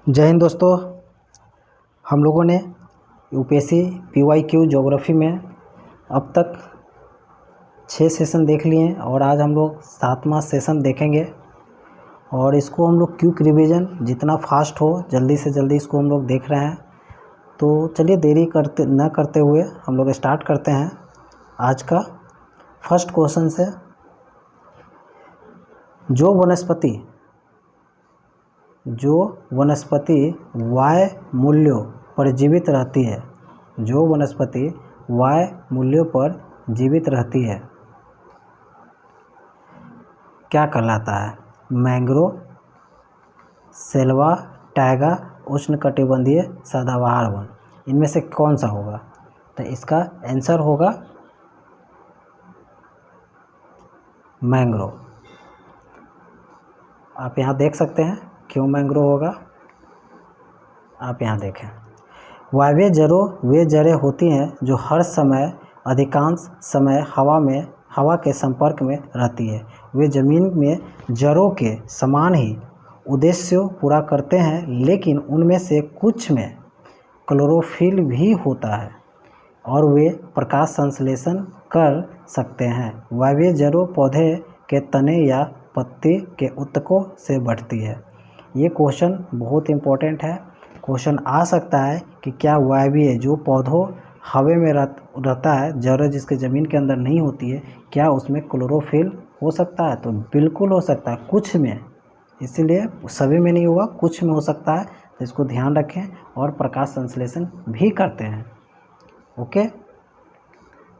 जय हिंद दोस्तों। हम लोगों ने यूपीएससी पीवाईक्यू ज्योग्राफी में अब तक 6 सेशन देख लिए हैं और आज हम लोग 7वां सेशन देखेंगे। और इसको हम लोग क्विक रिवीजन जितना फास्ट हो जल्दी से जल्दी इसको हम लोग देख रहे हैं। तो चलिए देरी न करते हुए हम लोग स्टार्ट करते हैं आज का फर्स्ट क्वेश्चन से। जो वनस्पति वाय मूल्यों पर जीवित रहती है, जो वनस्पति वाय मूल्यों पर जीवित रहती है, क्या कहलाता है? मैंग्रोव, सेल्वा, टैगा, उष्णकटिबंधीय सदाबहार वन। इनमें से कौन सा होगा? तो इसका आंसर होगा मैंग्रोव। आप यहाँ देख सकते हैं क्यों मैंग्रोव होगा। आप यहाँ देखें, वायवीय जड़ों वे जड़ें होती हैं जो हर समय अधिकांश समय हवा के संपर्क में रहती है। वे जमीन में जड़ों के समान ही उद्देश्यों पूरा करते हैं, लेकिन उनमें से कुछ में क्लोरोफिल भी होता है और वे प्रकाश संश्लेषण कर सकते हैं। वायवीय जड़ों पौधे के तने या पत्ती के ऊतकों से बढ़ती है। ये क्वेश्चन बहुत इम्पोर्टेंट है। क्वेश्चन आ सकता है कि क्या वायवीय जो पौधों हवा में रहता है, जड़ जिसके ज़मीन के अंदर नहीं होती है, क्या उसमें क्लोरोफिल हो सकता है? तो बिल्कुल हो सकता है, कुछ में। इसीलिए सभी में नहीं होगा, कुछ में हो सकता है। तो इसको ध्यान रखें। और प्रकाश संश्लेषण भी करते हैं। ओके,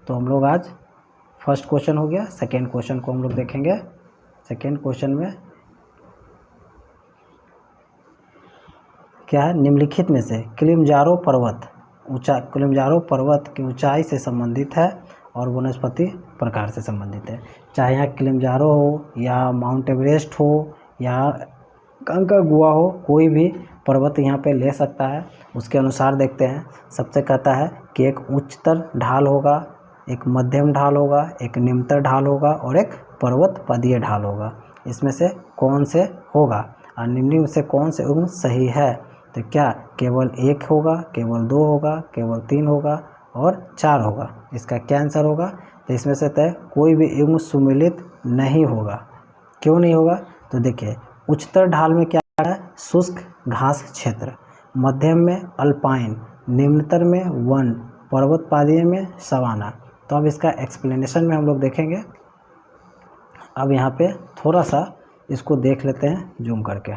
तो हम लोग आज फर्स्ट क्वेश्चन हो गया। सेकेंड क्वेश्चन को हम लोग देखेंगे। सेकेंड क्वेश्चन में क्या है? निम्नलिखित में से किलिमंजारो पर्वत की ऊंचाई से संबंधित है और वनस्पति प्रकार से संबंधित है। चाहे यहाँ किलिमंजारो हो या माउंट एवरेस्ट हो या कंकागुआ हो, कोई भी पर्वत यहाँ पे ले सकता है। उसके अनुसार देखते हैं। सबसे कहता है कि एक उच्चतर ढाल होगा, एक मध्यम ढाल होगा, एक निम्नतर ढाल होगा और एक पर्वत पदीय ढाल होगा। इसमें से कौन से होगा और निम्न में से कौन से सही है? तो क्या केवल 1 होगा, केवल 2 होगा, केवल 3 होगा और 4 होगा? इसका क्या आंसर होगा? तो इसमें से तय कोई भी युग्म सुमेलित नहीं होगा। क्यों नहीं होगा? तो देखिए, उच्चतर ढाल में क्या है? शुष्क घास क्षेत्र, मध्यम में अल्पाइन, निम्नतर में वन, पर्वत पादीय में सवाना। तो अब इसका एक्सप्लेनेशन में हम लोग देखेंगे। अब यहाँ पे थोड़ा सा इसको देख लेते हैं जूम करके।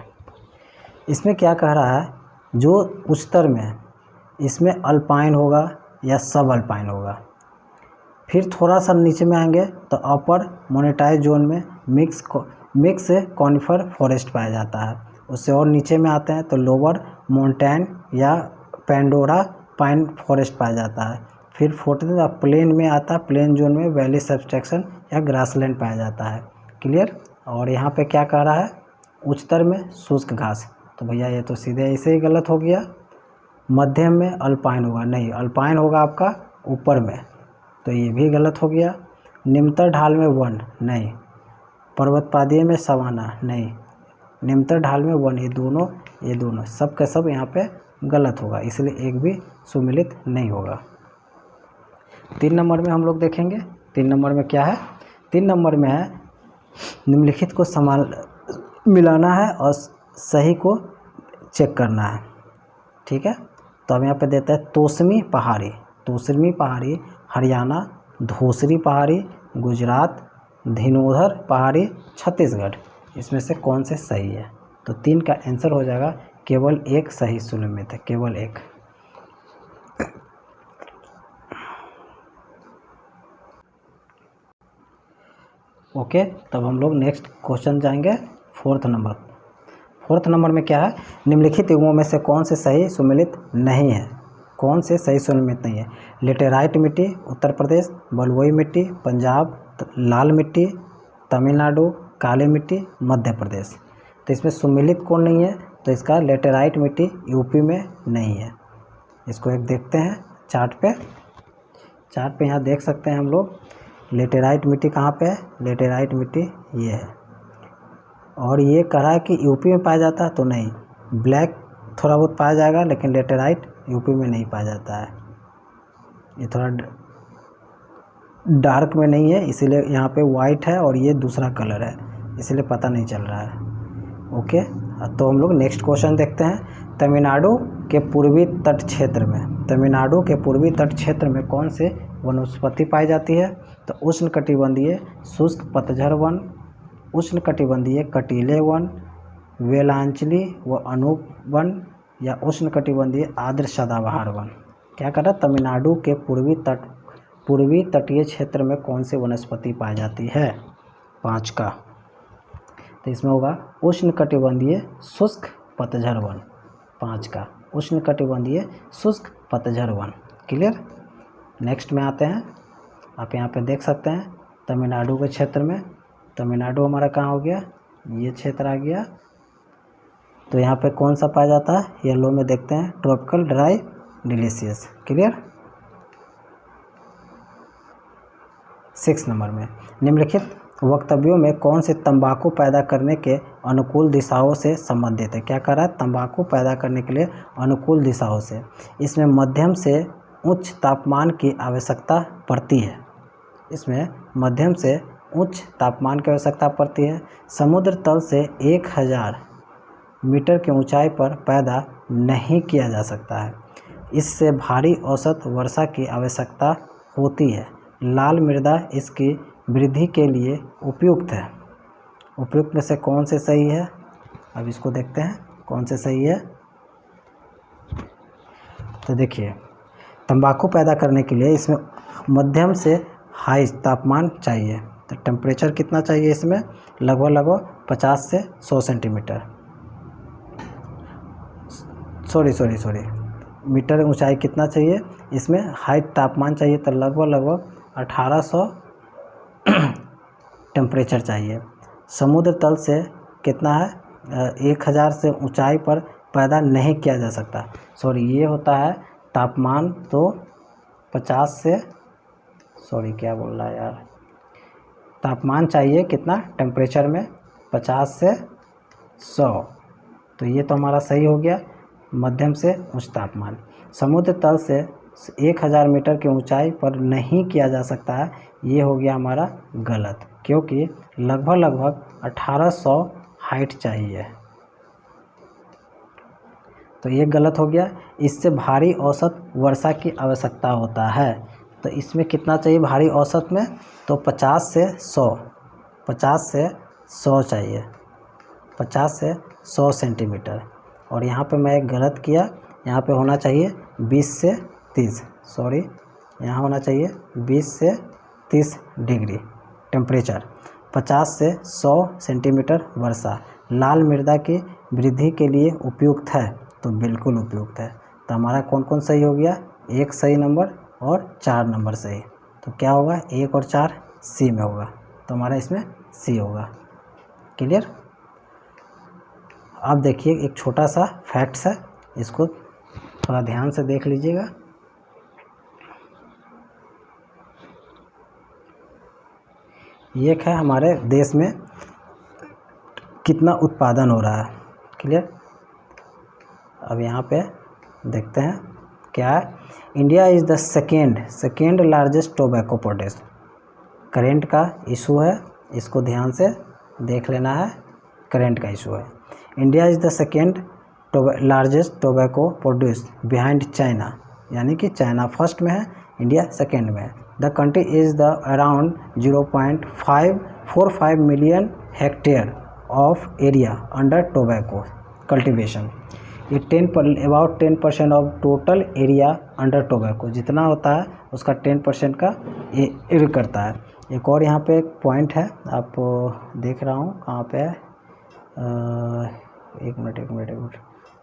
इसमें क्या कह रहा है? जो उच्चतर में, इसमें अल्पाइन होगा या सब अल्पाइन होगा। फिर थोड़ा सा नीचे में आएंगे तो अपर मोनेटाइज जोन में मिक्स कॉनिफर फॉरेस्ट पाया जाता है। उससे और नीचे में आते हैं तो लोअर माउंटेन या पेंडोरा पाइन फॉरेस्ट पाया जाता है। फिर 14 प्लेन में आता है, प्लेन जोन में वैली सब्सट्रैक्शन या ग्रासलैंड पाया जाता है। क्लियर? और यहाँ पे क्या कह रहा है? उच्चतर में शुष्क घास। तो भैया ये तो सीधे ऐसे ही गलत हो गया। मध्यम में अल्पाइन होगा, नहीं, अल्पाइन होगा आपका ऊपर में, तो ये भी गलत हो गया। निम्नतर ढाल में वन, नहीं। पर्वत पादीय में सवाना, नहीं। निम्नतर ढाल में वन, ये दोनों सब के सब यहाँ पे गलत होगा, इसलिए एक भी सुमेलित नहीं होगा। 3 नंबर में हम लोग देखेंगे। 3 नंबर में क्या है? 3 नंबर में है निम्नलिखित को मिलाना है और सही को चेक करना है। ठीक है, तो अब यहाँ पे देता है तोसमी पहाड़ी हरियाणा, धोसरी पहाड़ी गुजरात, धिनोधर पहाड़ी छत्तीसगढ़। इसमें से कौन से सही है? तो 3 का आंसर हो जाएगा केवल 1 सही सुमेलित है, केवल 1। ओके, तब हम लोग नेक्स्ट क्वेश्चन जाएंगे। 4th नंबर में क्या है? निम्नलिखित युग्मों में से कौन से सही सुमेलित नहीं है? कौन से सही सुमेलित नहीं है? लेटेराइट मिट्टी उत्तर प्रदेश, बलुई मिट्टी पंजाब, लाल मिट्टी तमिलनाडु, काली मिट्टी मध्य प्रदेश। तो इसमें सुमेलित कौन नहीं है? तो इसका लेटेराइट मिट्टी यूपी में नहीं है। इसको एक देखते हैं चार्ट पे यहाँ देख सकते हैं हम लोग लेटेराइट मिट्टी कहाँ पे है। लेटेराइट मिट्टी ये है। और ये कह रहा है कि यूपी में पाया जाता है, तो नहीं। ब्लैक थोड़ा बहुत पाया जाएगा, लेकिन लेटेराइट यूपी में नहीं पाया जाता है। ये थोड़ा डार्क में नहीं है, इसीलिए यहाँ पे वाइट है और ये दूसरा कलर है, इसीलिए पता नहीं चल रहा है। ओके, तो हम लोग नेक्स्ट क्वेश्चन देखते हैं। तमिलनाडु के पूर्वी तट क्षेत्र में, तमिलनाडु के पूर्वी तट क्षेत्र में कौन से वनस्पति पाई जाती है? तो उष्णकटिबंधीय शुष्क पतझड़ वन, उष्णकटिबंधीय कटीले वन, वेलांचली व अनूप वन, या उष्णकटिबंधीय आर्द्र सदाबहार वन। क्या कर रहा है? तमिलनाडु के पूर्वी तटीय क्षेत्र में कौन सी वनस्पति पाई जाती है? 5 का, तो इसमें होगा उष्णकटिबंधीय शुष्क पतझड़ वन। 5 का उष्णकटिबंधीय शुष्क पतझड़ वन। क्लियर। नेक्स्ट में आते हैं, आप यहाँ पे देख सकते हैं तमिलनाडु के क्षेत्र में, तमिलनाडु हमारा कहाँ हो गया? ये क्षेत्र आ गया। तो यहाँ पे कौन सा पाया जाता है? येलो में देखते हैं, tropical dry delicious. Clear. 6 number में, निम्नलिखित वक्तव्यों में कौन से तंबाकू पैदा करने के अनुकूल दिशाओं से संबंधित है? क्या कर रहा है? तंबाकू पैदा करने के लिए अनुकूल दिशाओं से। इसमें मध्यम से उच्च तापमान की आवश्यकता पड़ती है, इसमें मध्यम से उच्च तापमान की आवश्यकता पड़ती है। समुद्र तल से 1000 मीटर की ऊंचाई पर पैदा नहीं किया जा सकता है। इससे भारी औसत वर्षा की आवश्यकता होती है। लाल मृदा इसकी वृद्धि के लिए उपयुक्त है। उपयुक्त में से कौन से सही है? अब इसको देखते हैं कौन से सही है। तो देखिए, तंबाकू पैदा करने के लिए इसमें मध्यम से हाई तापमान चाहिए। तो टेम्परेचर कितना चाहिए इसमें? लगभग 50 से 100 सेंटीमीटर, सॉरी मीटर ऊंचाई कितना चाहिए इसमें? हाई तापमान चाहिए, तो लगभग 1800 टेम्परेचर चाहिए। समुद्र तल से कितना है? 1000 से ऊंचाई पर पैदा नहीं किया जा सकता। ये होता है तापमान, तो 50 से क्या बोल रहा है यार, तापमान चाहिए कितना टेम्परेचर में? 50 से 100। तो ये तो हमारा सही हो गया, मध्यम से उच्च तापमान। समुद्र तल से 1000 मीटर की ऊंचाई पर नहीं किया जा सकता है, ये हो गया हमारा गलत, क्योंकि लगभग 1800 हाइट चाहिए, तो ये गलत हो गया। इससे भारी औसत वर्षा की आवश्यकता होता है। तो इसमें कितना चाहिए भारी औसत में? तो 50 से 100 चाहिए, 50 से 100 सेंटीमीटर। और यहाँ पे मैं एक गलत किया, यहाँ पे होना चाहिए 20 से 30, यहाँ होना चाहिए 20 से 30 डिग्री टेम्परेचर। 50 से 100 सेंटीमीटर वर्षा लाल मृदा की वृद्धि के लिए उपयुक्त है, तो बिल्कुल उपयुक्त है। तो हमारा कौन कौन सही हो गया? 1 सही नंबर और 4 नंबर सही। तो क्या होगा? 1 और 4 सी में होगा, तो हमारा इसमें सी होगा। क्लियर। अब देखिए एक छोटा सा फैक्ट्स है, इसको थोड़ा ध्यान से देख लीजिएगा। ये है हमारे देश में कितना उत्पादन हो रहा है। क्लियर। अब यहाँ पे देखते हैं क्या है। India is the second largest tobacco producer. Current का इशू है, इसको ध्यान से देख लेना है, करेंट का इशू है। India is the second largest tobacco producer behind China, यानी कि चाइना फर्स्ट में है, इंडिया सेकेंड में है। The country is the around 0.545 million hectare of area under tobacco cultivation. ये about 10% of total area under tobacco, जितना होता है उसका 10% का ये करता है। एक और यहाँ पे एक पॉइंट है, आप देख रहा हूँ कहाँ पे है, एक मिनट,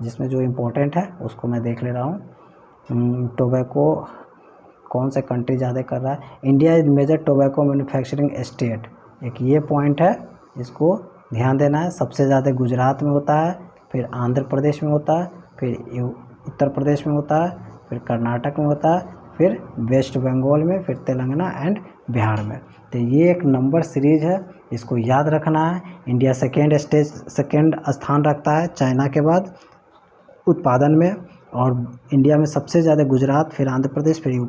जिसमें जो इम्पोर्टेंट है उसको मैं देख ले रहा हूँ। टोबैको कौन से कंट्री ज़्यादा कर रहा है? India is major tobacco manufacturing state, एक ये पॉइंट है, इसको ध्यान देना है। सबसे ज़्यादा गुजरात में होता है, फिर आंध्र प्रदेश में होता है, फिर उत्तर प्रदेश में होता है, फिर कर्नाटक में होता है, फिर वेस्ट बंगाल में, फिर तेलंगाना एंड बिहार में। तो ये एक नंबर सीरीज है, इसको याद रखना है। इंडिया सेकेंड स्थान रखता है चाइना के बाद, उत्पादन में। और इंडिया में सबसे ज़्यादा गुजरात, फिर आंध्र प्रदेश, फिर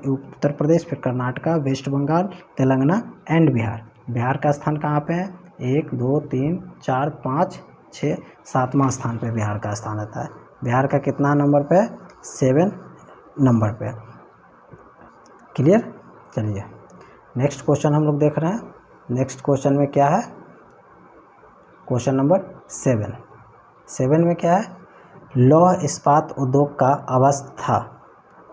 उत्तर प्रदेश, फिर कर्नाटका, वेस्ट बंगाल, तेलंगाना एंड बिहार। बिहार का स्थान कहाँ पे है? 1 2 3 4 5 6 7वां स्थान पे बिहार का स्थान आता है। बिहार का कितना नंबर पे? 7 नंबर पे। क्लियर? चलिए नेक्स्ट क्वेश्चन हम लोग देख रहे हैं। नेक्स्ट क्वेश्चन में क्या है? क्वेश्चन नंबर 7 में क्या है? लौह इस्पात उद्योग का अवस्था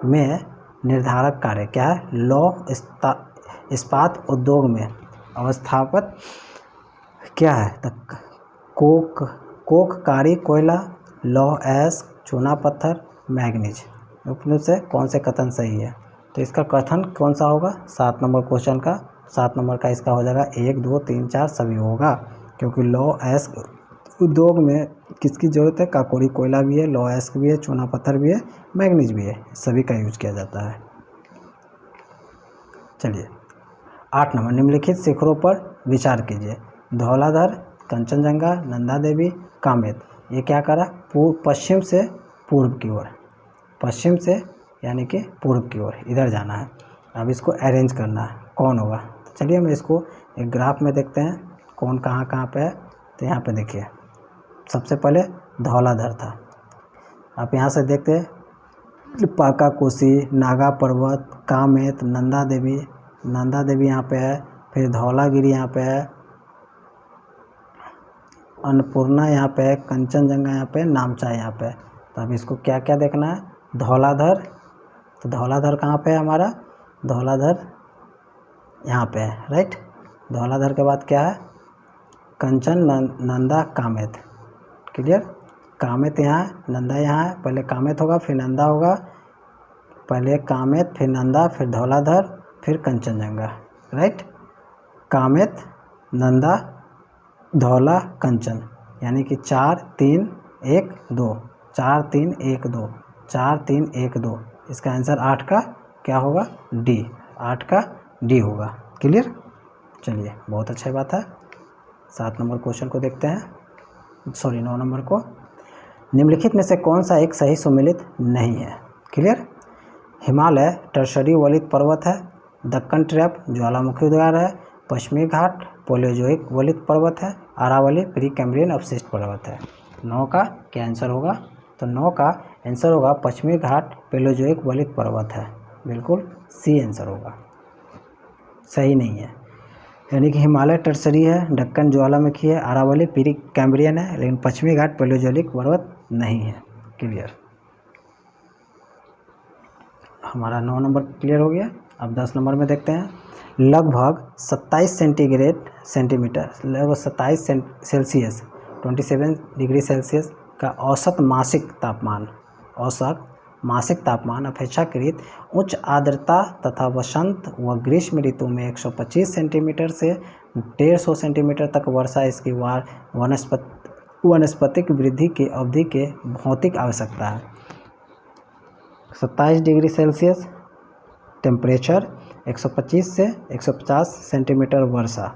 में निर्धारक कार्य क्या है? लौह इस्पात उद्योग में अवस्थापक क्या है? तो कोककारी कोयला, लौह अयस्क, चूना पत्थर, मैग्नीज। उपमें से कौन से कथन सही है? तो इसका कथन कौन सा होगा? 7 नंबर क्वेश्चन का 7 नंबर का इसका हो जाएगा 1 2 3 4 सभी होगा, क्योंकि लौह अयस्क उद्योग में किसकी ज़रूरत है? काकोरी कोयला भी है, लौह अयस्क भी है, चूना पत्थर भी है, मैग्नीज भी है, सभी का यूज किया जाता है। चलिए 8 नंबर, निम्नलिखित शिखरों पर विचार कीजिए। धौलाधर, कंचनजंगा, नंदा देवी, कामेत। ये क्या करा? पश्चिम से पूर्व की ओर, पश्चिम से यानी कि पूर्व की ओर इधर जाना है। अब इसको अरेंज करना है, कौन होगा? तो चलिए हम इसको एक ग्राफ में देखते हैं कौन कहाँ कहाँ पे है। तो यहाँ पे देखिए सबसे पहले धौलाधर था। आप यहाँ से देखते हैं पाका कोसी, नागा पर्वत, कामेत, नंदा देवी यहाँ पे है, फिर धौलागिरी यहाँ पे है, अन्नपूर्णा यहाँ पे है, कंचनजंगा यहाँ पे, नामचा यहाँ पे। तो अब इसको क्या क्या देखना है? धौलाधर, तो धौलाधर कहाँ पे है हमारा? धौलाधर यहाँ पे है, राइट। धौलाधर के बाद क्या है? कंचन, नंदा, कामेत। क्लियर? कामेत यहाँ है, नंदा यहाँ है। पहले कामेत होगा फिर नंदा होगा, पहले कामेत फिर नंदा फिर धौलाधर फिर कंचनजंगा, राइट। कामेत, नंदा, धौला, कंचन, यानी कि 4 3 1 2, 4 3 1 2, 4 3 1 2। इसका आंसर 8 का क्या होगा? डी, 8 का डी होगा। क्लियर? चलिए बहुत अच्छी बात है। 7 नंबर क्वेश्चन को देखते हैं, 9 नंबर को। निम्नलिखित में से कौन सा एक सही सुमेलित नहीं है? क्लियर? हिमालय टर्शरी वलित पर्वत है, दक्कन ट्रैप ज्वालामुखी उद्गार है, पश्चिमी घाट पोलियोजोइक वलित पर्वत है, अरावली प्री कैम्ब्रियन अवशिष्ट पर्वत है। 9 का क्या आंसर होगा? तो 9 का आंसर होगा पश्चिमी घाट पेलोजोइक वलित पर्वत है, बिल्कुल सी आंसर होगा, सही नहीं है। यानी कि हिमालय टर्सरी है, दक्कन ज्वालामुखी है, अरावली प्री कैम्ब्रियन है, लेकिन पश्चिमी घाट पेलोजोइक पर्वत नहीं है। क्लियर? हमारा 9 नंबर क्लियर हो गया। अब 10 नंबर में देखते हैं। लगभग 27 सेंटीमीटर, लगभग 27 सेल्सियस 27 डिग्री सेल्सियस का औसत मासिक तापमान अपेक्षाकृत उच्च आर्द्रता तथा वसंत व ग्रीष्म ऋतु में 125 सेंटीमीटर से 150 सेंटीमीटर तक वर्षा इसकी वनस्पतिक वृद्धि की अवधि के भौतिक आवश्यकता है। 27 डिग्री सेल्सियस टेम्परेचर, 125 से 150 सेंटीमीटर वर्षा,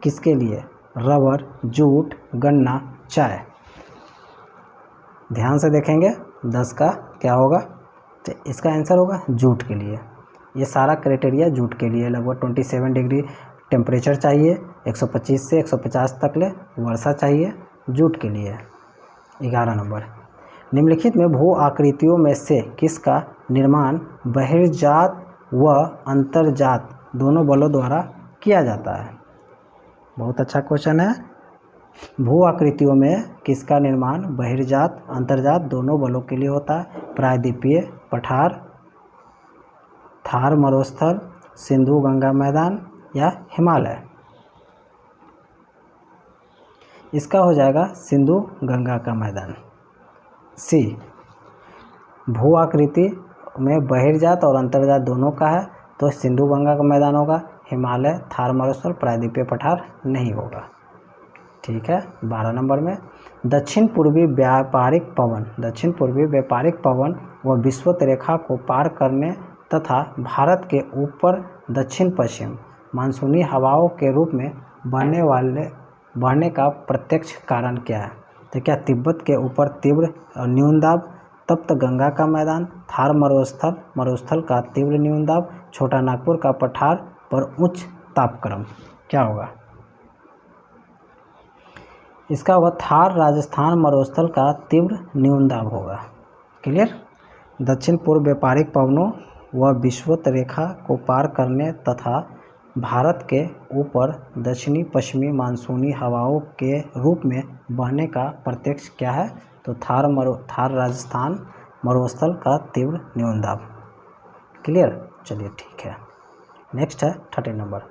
किसके लिए? रबर, जूट, गन्ना, चाय। ध्यान से देखेंगे 10 का क्या होगा? तो इसका आंसर होगा जूट के लिए। ये सारा क्राइटेरिया जूट के लिए। लगभग 27 डिग्री टेम्परेचर चाहिए, 125 से 150 तक ले वर्षा चाहिए, जूट के लिए। 11 नंबर, निम्नलिखित में भू आकृतियों में से किसका निर्माण बहिर्जात व अंतर्जात दोनों बलों द्वारा किया जाता है? बहुत अच्छा क्वेश्चन है। भू आकृतियों में किसका निर्माण बहिर्जात अंतर्जात दोनों बलों के लिए होता है? प्रायद्वीपीय पठार, थार मरुस्थल, सिंधु गंगा मैदान या हिमालय? इसका हो जाएगा सिंधु गंगा का मैदान, सी। भू आकृति में बहिर्जात और अंतर्जात दोनों का है तो सिंधु गंगा का मैदान होगा, हिमालय, थार मरुस्थल, प्रायद्वीपीय पठार नहीं होगा। ठीक है। 12 नंबर में, दक्षिण पूर्वी व्यापारिक पवन व विषुवत रेखा को पार करने तथा भारत के ऊपर दक्षिण पश्चिम मानसूनी हवाओं के रूप में बढ़ने का प्रत्यक्ष कारण क्या है? तो क्या तिब्बत के ऊपर तीव्र न्यून दाब, तप्त गंगा का मैदान, थार मरुस्थल का तीव्र न्यून दाब, छोटा नागपुर का पठार पर उच्च तापक्रम। क्या होगा इसका? होगा थार राजस्थान मरुस्थल का तीव्र न्यून दाब होगा। क्लियर। दक्षिण पूर्व व्यापारिक पवनों व विषुवत रेखा को पार करने तथा भारत के ऊपर दक्षिणी पश्चिमी मानसूनी हवाओं के रूप में बहने का प्रत्यक्ष क्या है? तो थार राजस्थान मरुस्थल का तीव्र न्यून दाब। क्लियर। चलिए ठीक है। नेक्स्ट है 30 नंबर।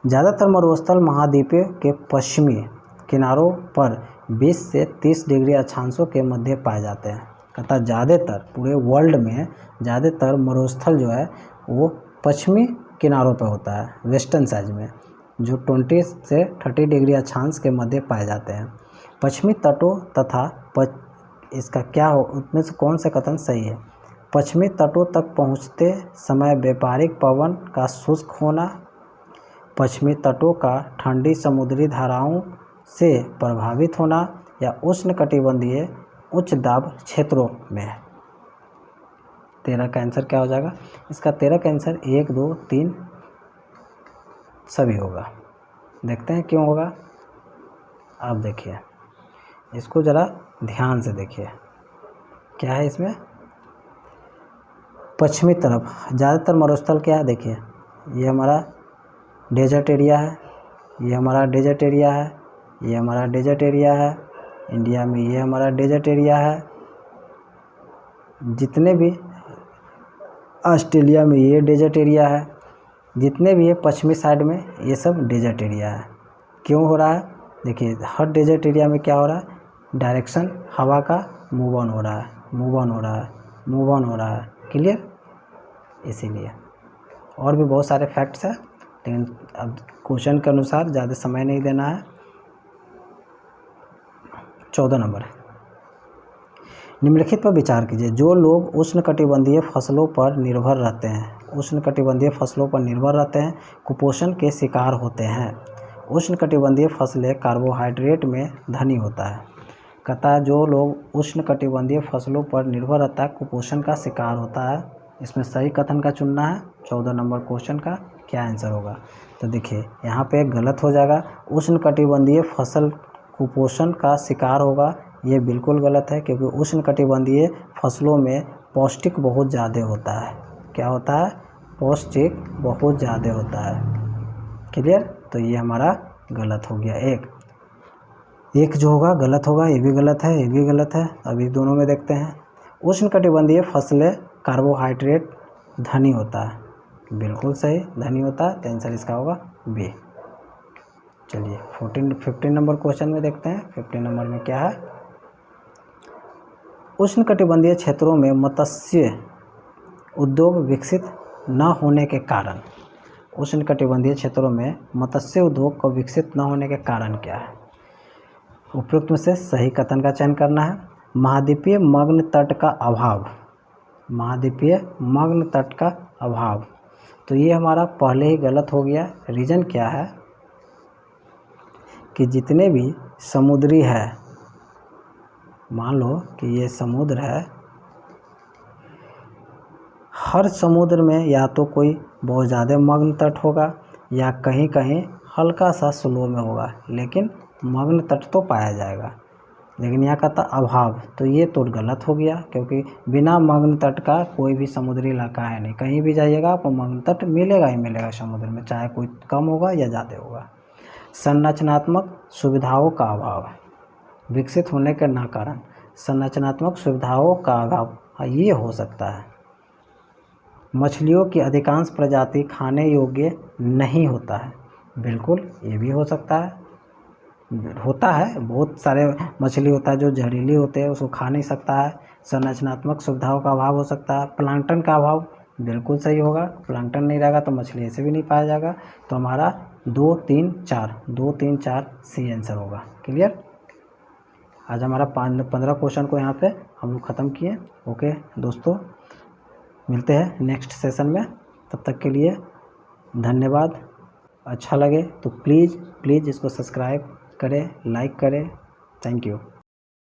ज़्यादातर मरुस्थल महाद्वीपीय के पश्चिमी किनारों पर 20 से 30 डिग्री अक्षांशों के मध्य पाए जाते हैं। कहता ज़्यादातर पूरे वर्ल्ड में ज़्यादातर मरुस्थल जो है वो पश्चिमी किनारों पर होता है, वेस्टर्न साइड में, जो 20 से 30 डिग्री अक्षांश के मध्य पाए जाते हैं। पश्चिमी तटों तथा इसका क्या हो, उसमें से कौन सा कथन सही है? पश्चिमी तटों तक पहुंचते समय व्यापारिक पवन का शुष्क होना, पश्चिमी तटों का ठंडी समुद्री धाराओं से प्रभावित होना, या उष्णकटिबंधीय उच्च दाब क्षेत्रों में। 13 का आंसर क्या हो जाएगा? इसका 13 का आंसर 1, 2, 3 सभी होगा। देखते हैं क्यों होगा। आप देखिए, इसको ज़रा ध्यान से देखिए, क्या है इसमें? पश्चिमी तरफ ज़्यादातर मरुस्थल क्या है? देखिए, ये हमारा डेजर्ट एरिया है, ये हमारा डेजर्ट एरिया है, ये हमारा डेजर्ट एरिया है। इंडिया में ये हमारा डेजर्ट एरिया है। जितने भी ऑस्ट्रेलिया में ये डेजर्ट एरिया है, जितने भी ये पश्चिमी साइड में ये सब डेजर्ट एरिया है। क्यों हो रहा है? देखिए, हर डेजर्ट एरिया में क्या हो रहा है? डायरेक्शन हवा का मूव ऑन हो रहा है, मूव ऑन हो रहा है, मूव ऑन हो रहा है। क्लियर। इसीलिए और भी बहुत सारे फैक्ट्स हैं, लेकिन अब क्वेश्चन के अनुसार ज़्यादा समय नहीं देना है। 14 नंबर। निम्नलिखित पर विचार कीजिए। जो लोग उष्णकटिबंधीय फसलों पर निर्भर रहते हैं, कुपोषण के शिकार होते हैं। उष्णकटिबंधीय फसलें कार्बोहाइड्रेट में धनी होता है। कहता है जो लोग उष्णकटिबंधीय फसलों पर निर्भर रहता है, कुपोषण का शिकार होता है। इसमें सही कथन का चुनना है। 14 नंबर क्वेश्चन का क्या आंसर होगा? तो देखिए, यहाँ पे गलत हो जाएगा। उष्णकटिबंधीय फसल कुपोषण का शिकार होगा, ये बिल्कुल गलत है, क्योंकि उष्णकटिबंधीय फसलों में पौष्टिक बहुत ज़्यादा होता है। क्या होता है? पौष्टिक बहुत ज़्यादा होता है। क्लियर। तो ये हमारा गलत हो गया। एक जो होगा गलत होगा, ये भी गलत है, ये भी गलत है। अभी दोनों में देखते हैं। उष्णकटिबंधीय फसलें कार्बोहाइड्रेट धनी होता है, बिल्कुल सही, धनी होता है। तो आंसर इसका होगा बी। चलिए 15 नंबर क्वेश्चन में देखते हैं। 15 नंबर में क्या है? उष्णकटिबंधीय क्षेत्रों में मत्स्य उद्योग विकसित न होने के कारण, उष्णकटिबंधीय क्षेत्रों में मत्स्य उद्योग को विकसित न होने के कारण क्या है? उपरोक्त में से सही कथन का चयन करना है। महाद्वीपीय मग्न तट का अभाव, महाद्वीपीय मग्न तट का अभाव। तो ये हमारा पहले ही गलत हो गया। रीज़न क्या है कि जितने भी समुद्री है, मान लो कि ये समुद्र है, हर समुद्र में या तो कोई बहुत ज़्यादा मग्न तट होगा या कहीं कहीं हल्का सा स्लो में होगा, लेकिन मग्न तट तो पाया जाएगा। लेकिन यहाँ कहता अभाव, तो ये तो गलत हो गया, क्योंकि बिना मग्न तट का कोई भी समुद्री इलाका है नहीं। कहीं भी जाइएगा आपको मग्न तट मिलेगा ही मिलेगा समुद्र में, चाहे कोई कम होगा या ज़्यादा होगा। संरचनात्मक सुविधाओं का अभाव, विकसित होने के ना कारण संरचनात्मक सुविधाओं का अभाव, ये हो सकता है। मछलियों की अधिकांश प्रजाति खाने योग्य नहीं होता है, बिल्कुल ये भी हो सकता है। होता है, बहुत सारे मछली होता है जो जहरीली होते हैं, उसको खा नहीं सकता है। संरचनात्मक सुविधाओं का अभाव हो सकता है। प्लांटन का अभाव, बिल्कुल सही होगा। प्लांटन नहीं रहेगा तो मछली ऐसे भी नहीं पाया जाएगा। तो हमारा 2, 3, 4 सी आंसर होगा। क्लियर। आज हमारा 15 क्वेश्चन को यहाँ पे हम लोग ख़त्म किए। ओके दोस्तों, मिलते हैं नेक्स्ट सेशन में। तब तक के लिए धन्यवाद। अच्छा लगे तो प्लीज़ इसको सब्सक्राइब करें, लाइक करें थैंक यू।